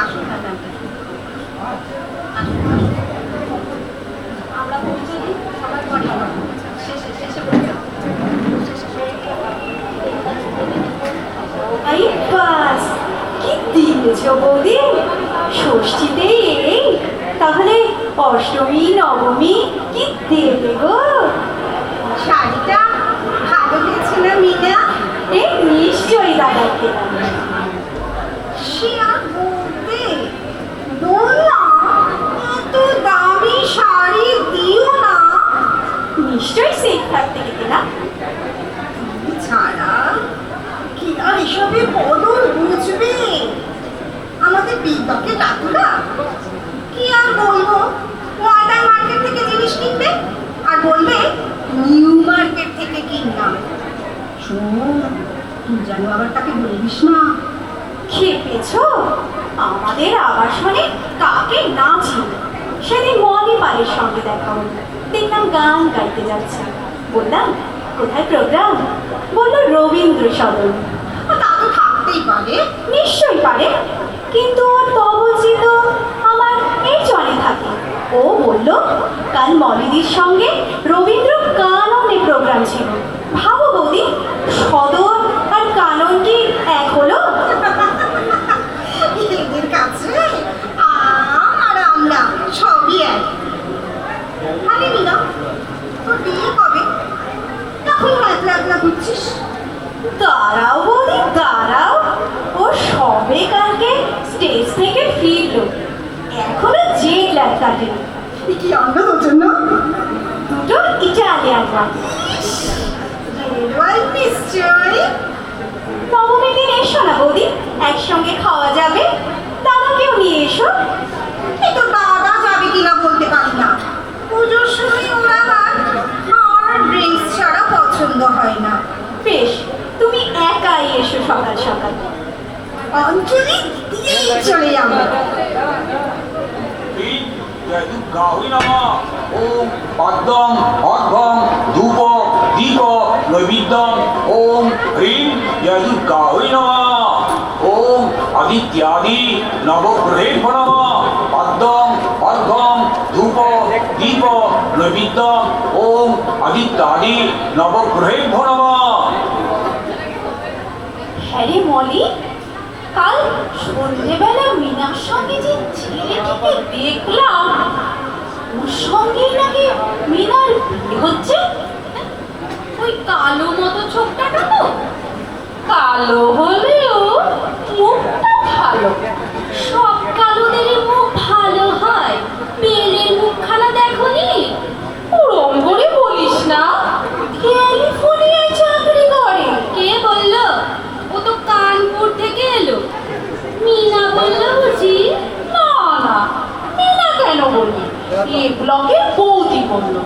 আসুন দাদা, আমরা পৌঁছাই সবার পরে শেষে শেষে পৌঁছাবো। এই বাস কি দিয়েছ বৌদি, ষষ্ঠীতে এই, তাহলে অষ্টমী নবমী কি দেবে গো? শাড়িটা ভালো হয়েছে না মিনা? এই নিশ্চয়ই দাদাকে। সে আর বলতে, বললাম এত দামি শাড়ি দিও না। নিশ্চয়ই সেই থাকতে গেতে না। ছাড়া কি আর এসবে বদল বুঝবে? আমাদের বিদ্যাকে ডাকুলা কি আর বলবো, ময়দান মার্কেট থেকে জিনিস কিনবে আর বলবে নিউ মার্কেট থেকে কিনলাম। শোন, তুই যেন আবার তাকে বলিস না। খেপেছ? আমাদের আবাসনে কাকে না ছিল। সেদিন মলি পালের সঙ্গে দেখা হলো, দেখলাম গান গাইতে যাচ্ছে। বললাম কোথায় প্রোগ্রাম? বললো রবীন্দ্র সদন। তা তো থাকতেই পারে। নিশ্চয়ই পারে, কিন্তু ওর তবজি তো আমার এই চলে থাকে। ও বলল কাল মলিদির সঙ্গে রবীন্দ্র কাননে প্রোগ্রাম ছিল। ভাবো বৌদি, সদর আর কানন কি এক হলো? এদের কাছে আর আমরা সবই এক। আরে মিনা, তোর বিয়ে কবে? তখন একলা একলা ঘুরছিস। দাঁড়াও বৌদি দাঁড়াও, ও সবে কালকে স্টেজ থেকে ফিরলো, এখনো জেট ল্যাগ কাটেনি। কি আনন্দ তোর জন্য? দুটো ইটালিয়ান গান। রেলওয়ে নিশ্চয়ই। নবমীর দিন এসো না বৌদি, একসঙ্গে খাওয়া যাবে। দাদাকেও নিয়ে এসো। এই তো দাদা যাবে কিনা বলতে পারি না। পুজোর সময় ওরা আর ড্রিঙ্কস ছাড়া পছন্দ হয় না। বেশ, তুমি একাই এসো সকাল সকাল। অঞ্জলি দিয়েই চলে যাবো। গাহরি নামা ওম পদ্মং অর্ঘং ধূপ দীপ নৈবেদ্যং ওম হ্রিং যদু গাহরি নামা ওম আদিত্যাদি নবগ্রহেভ্যো নমঃ পদ্মং অর্ঘং ধূপ দীপ নৈবেদ্যং ওম আদিত্যাদি নবগ্রহেভ্যো নমঃ। হ্যাঁ রে মলি, কাল সন্ধ্যেবেলা মিনার সঙ্গে যে ছেলেটিকে দেখলাম, ওর সঙ্গেই নাকি মিনার বিয়ে হচ্ছে। ওই কালো মতো ছোকটাটা তো, কালো হলেও মুখটা ভালো। সব কালোদেরই মুখ ভালো হয়, পেলের মুখখানা দেখোনি? ওরম করে বলিস না, ক্যালিফোর্নিয়ায় চাকরি করে। কে বললো? ও তো কানপুর থেকে এলো। মিনা বললো বুঝি? না না, মিনা কেন বলি, এ ব্লকের বৌদি বললো।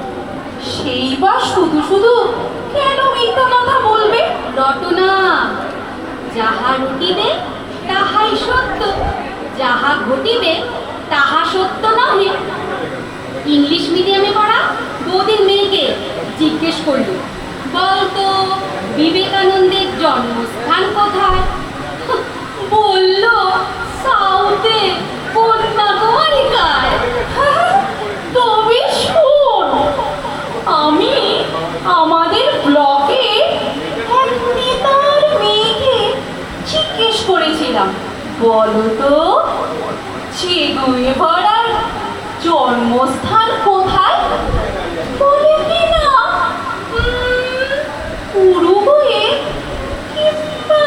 সেই বা শুধু শুধু কেন মিথ্যা কথা বলবে? রটনা, যাহা রটিবে তাহাই সত্য, যাহা ঘটিবে তাহা সত্য নহে। ইংলিশ মিডিয়ামে পড়া বৌদির মেয়েকে জিজ্ঞেস করলো, বলতো বিবেকানন্দের জন্মস্থান কোথায়? বলল সাউথে, কন্যাকুমারিকায়। তবে শোন, আমি আমাদের ব্লকে এক নেতার মেয়েকে জিজ্ঞেস করেছিলাম, বলতো চে গুয়েভারার জন্মস্থান কোথায়? বলে কিনা উরুগুয়ে কিংবা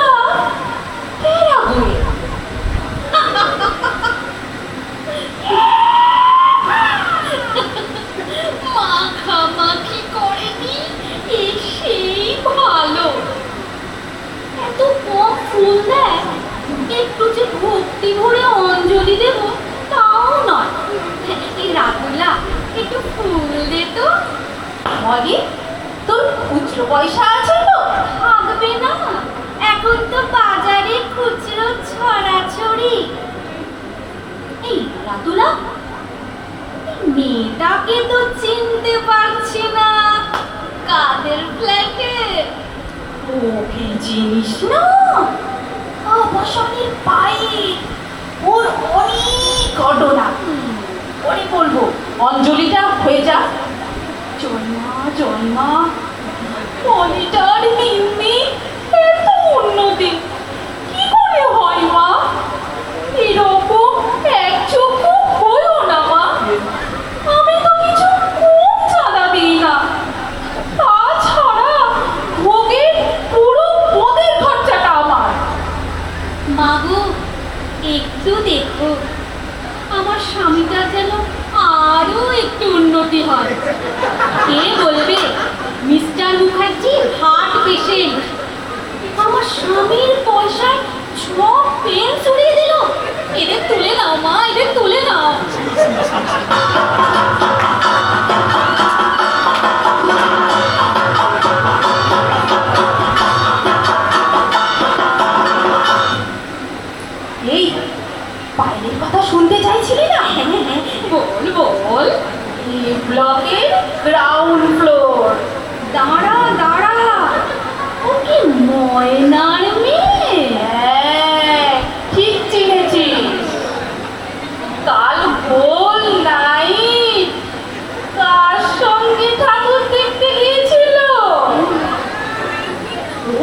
প্যারাগুয়ে। মাখামাখি করেনি, এ সেই ভালো। এত কম ফুল দেয়, একটু যে ভক্তি ভরে অঞ্জলি দেব তাও নয়। এই রাতুলা, একটু ফুল দে তো। মলি, তোর খুচরো পয়সা আছে তো? থাকবে না, এখন তো বাজারে খুচরো ছড়াছড়ি। এই রাতুলা, মেয়েটাকে তো চিনতে পারছি না, কাদের ফ্ল্যাটে? ওকে চিনিস না? আবাসনের পায়ে একটু দেখো আমার স্বামীটা যেন আরো একটু উন্নতি হয়। কে বলবে মিস্টার মুখার্জি হার্ট পেশেন্ট? আমার স্বামীর পয়সায় সব পেন ছড়িয়ে দিল। এদের তুলে নাও মা, এদের তুলে নাও। এই বাইরের কথা শুনতে চাইছিলি না? বল বল। এই ব্লকের গ্রাউন্ড ফ্লোর। দাঁড়া দাঁড়া, ও কি ময়নার মেয়ে? হ্যাঁ, ঠিক চিনেছিস। কাল ভোল নাই কার সঙ্গে ঠাকুর দেখতে গিয়েছিল?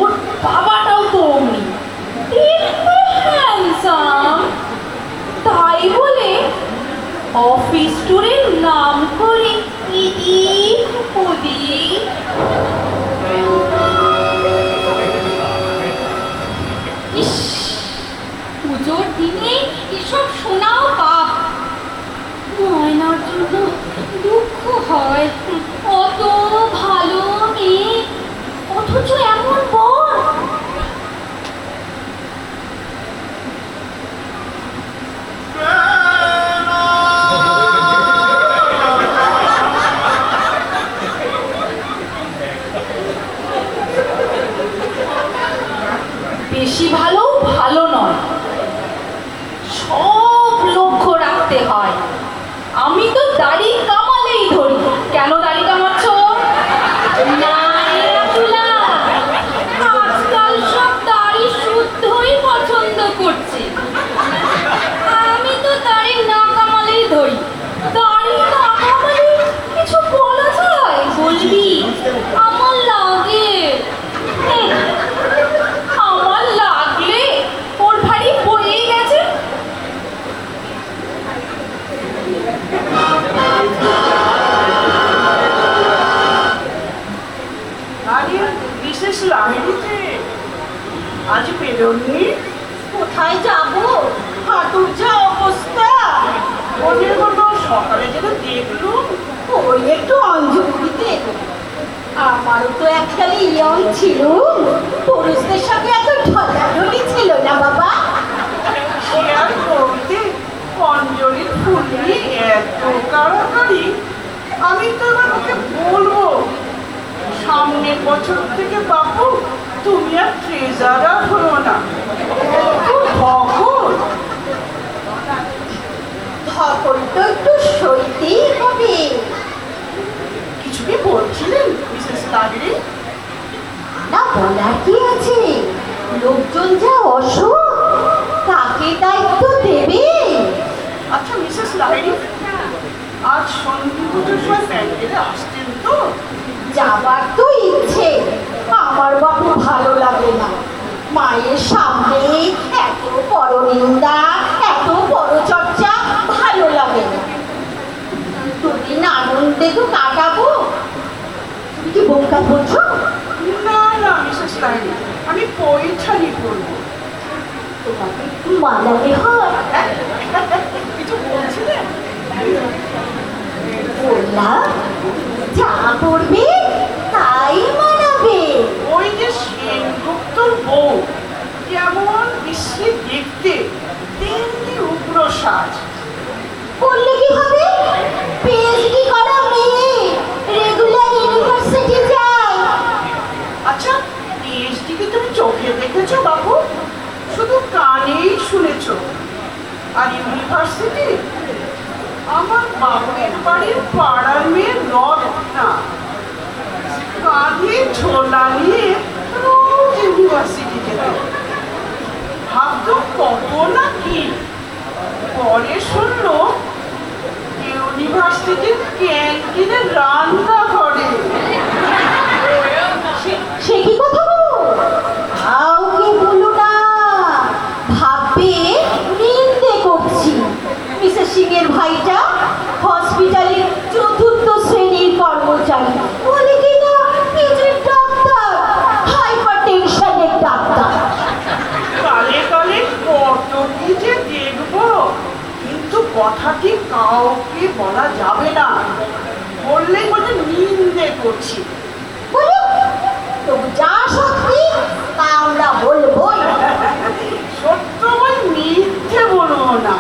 ওর বাবাটাও তো অমনি, একটু হ্যান্ডসাম। তাই বলে অফিস ট্যুরের নাম করে এদিক ওদিক। ইস, পুজোর দিনে এসব শোনাও পাপ। ময়নার জন্য দুঃখ হয়। অত ভালো মেয়ে, অথচ এমন বর। বেশি ভালো ভালো নয়, সব লক্ষ্য রাখতে হয়। আমি তো দাড়ি কামালেই ধরি। কেন দাড়ি কামাচ্ছ? না রে তুলা, আজকাল সব দাড়ি শুদ্ধই পছন্দ করছে। আমি তো দাড়ি না কামালেই ধরি। দাড়ি না কামালে কিছু বলা যায়? বলবি আমার লাগে। হুম, আমার লাগলে ওর ভারী বয়েই গেছে। আরে বিশেষ লাইনিতে আজ বেরোননি? কোথায় যাব? হাঁটুর যা অবস্থা। মনে হলো সকালে যেন দেখলুম। ওই একটু অঞ্জলিতে। আমারও তো এককালে ইয়ং ছিল, পুরুষদের সঙ্গে এত ঢলাঢলি ছিল না বাবা। সে আর বলতে, অঞ্জলির ফুললি এত কাড়াকাড়ি। আমি তো এবার ওকে বলবো, সামনের বছর থেকে বাপু তুমি আর ট্রেজারার হলো না, খুব ভকর। ধকল তো একটু সইতেই হবে। কিছু কি বলছিলেন মিসেস লাগরি? না বলার কি আছে, লোকজন যা অসুখ, কাকে দায়িত্ব দেবে? আচ্ছা মিসেস লাহিড়ী, আজ সন্ধি পুজোর সময় প্যান্ডেলে আসতেন তো? যাবার তো ইচ্ছে, আমার বাবু ভালো লাগে না। মায়ের সামনে এত পরনিন্দা, এত পরচর্চা ভালো লাগে না। দুদিন আনন্দে তো কাটাবো। তুমি কি বোকা বলছো? না না মিসেস লাহিড়ী, আমি পৈঠানি করবো। তোমাকে মানাতে হয়। কিছু বলছিলেন? বললাম যা করবে তাই মানাবে। ওই যে সেনগুপ্তর বউ, কেমন বিশ্বে দেখতে, তেমনি উগ্র সাজ। করলে কি হবে? পিএইচডি করা মেয়ে রেগুলার ইউনিভার্সিটি যায়। আচ্ছা পিএইচডি কি তুমি চোখে দেখেছো বাবু? শুধু কানেই শুনেছো। আর ইউনিভার্সিটি আমার বাবুয়ের বাড়ির পাড়ার মেয়ে রত্না, কাঁধে ঝোলা নিয়ে রোজ ইউনিভার্সিটি যেত। ভাবতো কত না কি, পরে শুনলো ইউনিভার্সিটির ক্যান্টিনে রান্না করে। সে কি কথা গো? কাউকে বলো না, ভাববে নিন্দে করছি। মিসেস সিং এর ভাইটা হসপিটালের 4র্থ শ্রেণীর কর্মচারী, বলে কি না নিজের ডাক্তার, হাইপার টেনশনের ডাক্তার। কালে কালে কত কি যে কথাটি কাউকে বলা যাবে না, বললেই বলতে নিন্দে করছি। তবু যা সত্যি তা আমরা বলবোই। সত্য বই মিথ্যে বলবো না।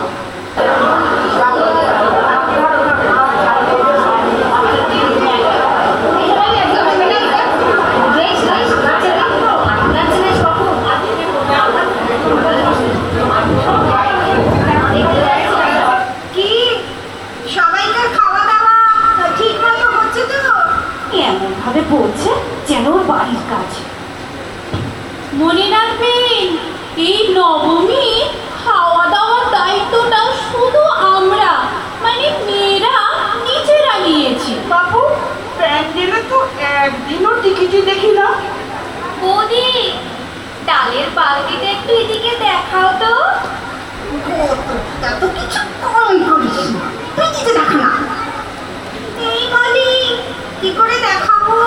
কি সবাইকার খাওয়া দাওয়া ঠিক মতো হচ্ছে তো? এমন ভাবে বলছে যেন ওর বাড়ির কাজ। মনে রাখবেন, এই নবমী খাওয়া দাওয়ার দায়িত্বটা শুধু আমরা মানে মেয়েরা নিজেরা নিয়েছি। বাবু, প্যান্ডেলে তো একদিনও টিকিটই দেখি না। বৌদি, ডালের বালতিটা একটু এদিকে দেখাও তো। এত কিছু কম করিস না। তুই কিছু দেখা না। এই বলি কি করে দেখাবো?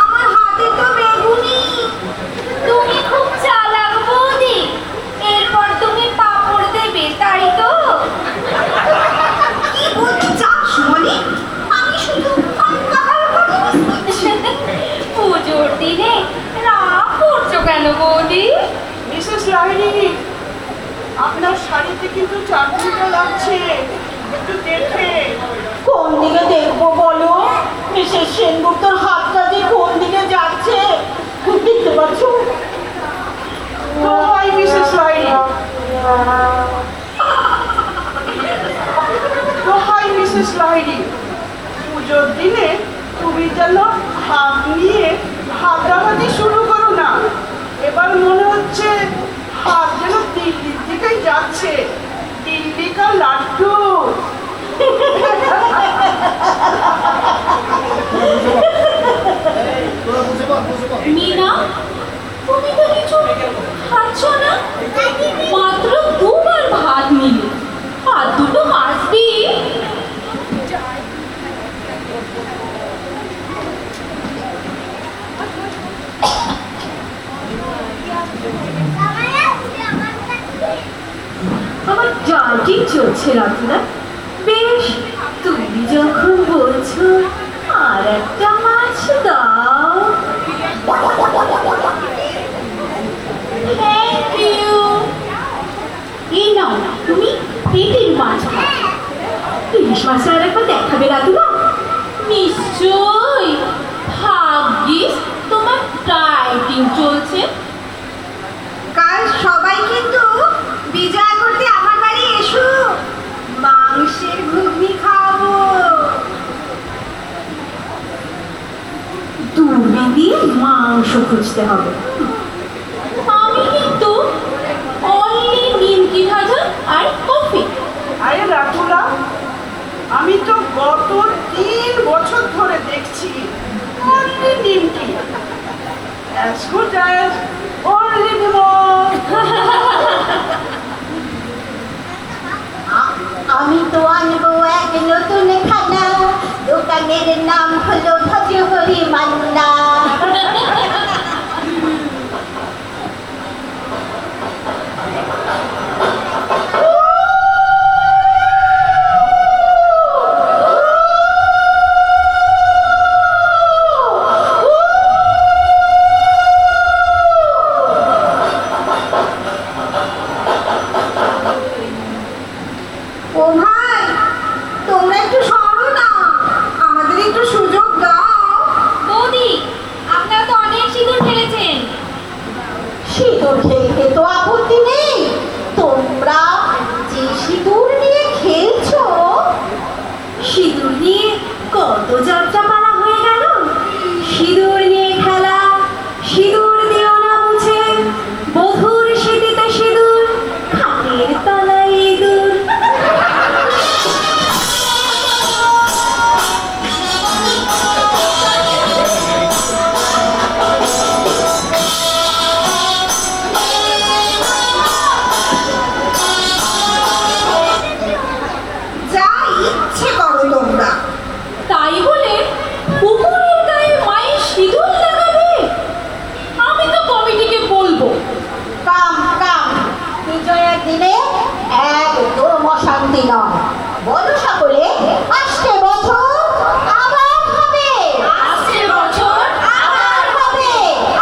আমার হাতে তো বেগুনি। তুমি খুব চালাক বৌদি, এরপর তুমি পাপড় দেবে, তাই তো? কি বলতে চাস বলি? আমি শুধু অন্ধকার করে দিচ্ছি। পুজোর দিনে রাগ করছো কেন বৌদি? মিসেস লাহিড়ী, আপনার শাড়িতে কিন্তু চাটনিটা লাগছে, একটু দেখে। কোন দিকে দেখবো বলো? মিসেস সেনগুপ্তর হাতটা যে কোন দিকে যাচ্ছে দেখতে পাচ্ছ? দোহাই মিসেস লাহিড়ী, দোহাই মিসেস লাহিড়ী, পুজোর দিনে তুমি যেন হাত নিয়ে হাতাহাতি শুরু করো না। এবার মনে হচ্ছে হাত যেন দিল্লির দিকেই যাচ্ছে, দিল্লি কা লাড্ডু। মিনা, তুমি তো কিছু খাচ্ছ না? মাত্র দুবার ভাত নিলে, হাত দুটো মাজবি। আমার ডায়েটিং চলছে রাতুরা। বেশ, তুমি যখন বলছো আর একটা মাছ দাও। Thank you. এই নাও না, তুমি পেটের মাছ খাও। ইলিশ মাছটা আর একবার দেখাবে রাতুরা? নিশ্চয়, ভাগ্যিস তোমার ডায়েটিং চলছে। কাল সবাই কিন্তু বিজয় করতে আমার বাড়ি এসো, মাংসের ঘুগনি খাবো। দূরবীন দিয়ে মাংস খুঁজতে হবে। আমি কিন্তু অনলি নিমকি ভাজা আর কফি। আরে রাতুলা, আমি তো গত 3 বছর ধরে দেখছি only নিমকি, as good as only নিমক। আমি তো আনবো এক নতুন খানা, দোকানের নাম হলো ভজহরি মান্না। ও ভাই, তোমরা একটু সরো না, আমাদের একটু সুযোগ দাও। বৌদি, শান্তি নয়। বলো সকলে, আসছে বছর আবার হবে, আসছে বছর আবার হবে,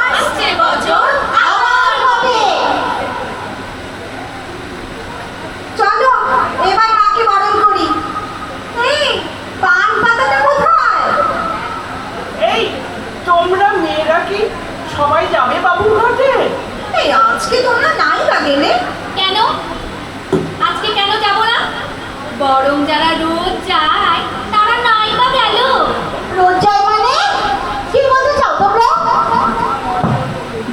আসছে বছর আবার হবে। চলো এবার মাকে বরণ করি। এই পান পাতাটা কোথায়? এই তোমরা মেয়েরা কি সবাই যাবে বাবুর ঘাটে? এই আজকে তোমরা নাই বা গেলে? কেন? আজকে কেন যাব না? বরং যারা রোজ যায় তারা নাই বা গেল। রোজ যায় মানে কি বলতে চাও তোমরা?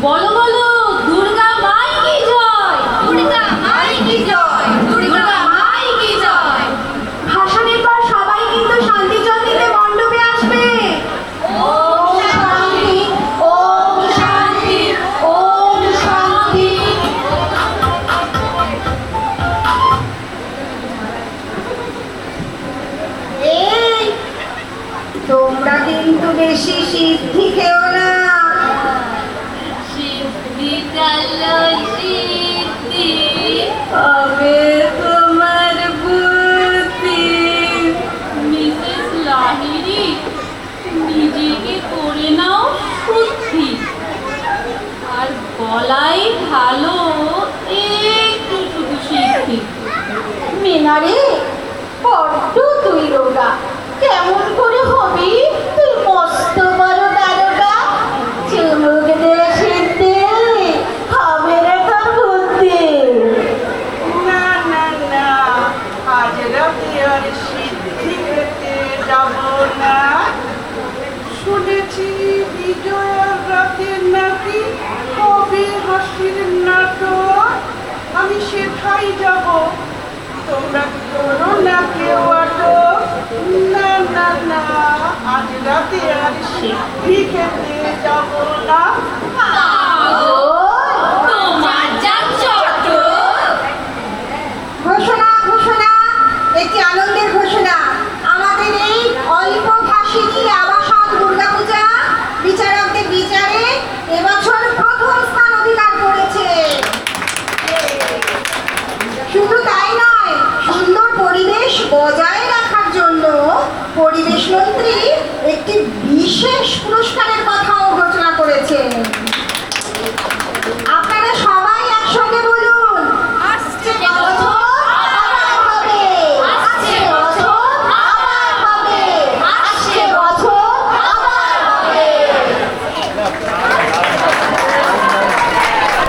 বলো বলো, দুর্গা মাই কি জয়, দুর্গা মাই কি জয়, দুর্গা মাই কি জয়। ভাসানের পর সবাই কিন্তু শান্তি জল দিতে মণ্ডপে আসবে। ওম শান্তি, ওম শান্তি, ওম শান্তি। এই তোমরা কিন্তু বেশি সিদ্ধি খেও না। সিদ্ধি চালো সিদ্ধি, হবে তোমার বুদ্ধি। মিসেস লাহিড়ী, নিজেকে করে নাও শুদ্ধি, আর গলায় ভালো একটু শুধু সিদ্ধি। মিনারে বড্ড তুই রোগা, কেমন করে হবি তুই মস্ত বড় দারোগা? চুমুক দে সিদ্ধি, হবে রে তোর বুদ্ধি। না না না, আজ রাতে আর সিদ্ধি খেতে যাব না। শুনেছি বিজয়ার রাতে নাকি হবে হাসির নাটক, আমি সেটাই যাব। তোমরা করো না কেউ আটক। না না না, আজ রাতে আর সিদ্ধি খেতে যাব না। তোমার যা চটক। ঘোষণা ঘোষণা, একটি আনন্দের ঘোষণা। আমাদের এই অল্প ভাষিনী আবাসন দুর্গাপূজা বিচারকদের বিচারে এবছর প্রথম স্থান অধিকার করেছে। শুধু তাই নয়, সুন্দর পরিবেশ বজায় রাখার জন্য পরিবেশ মন্ত্রী একটি বিশেষ পুরস্কারের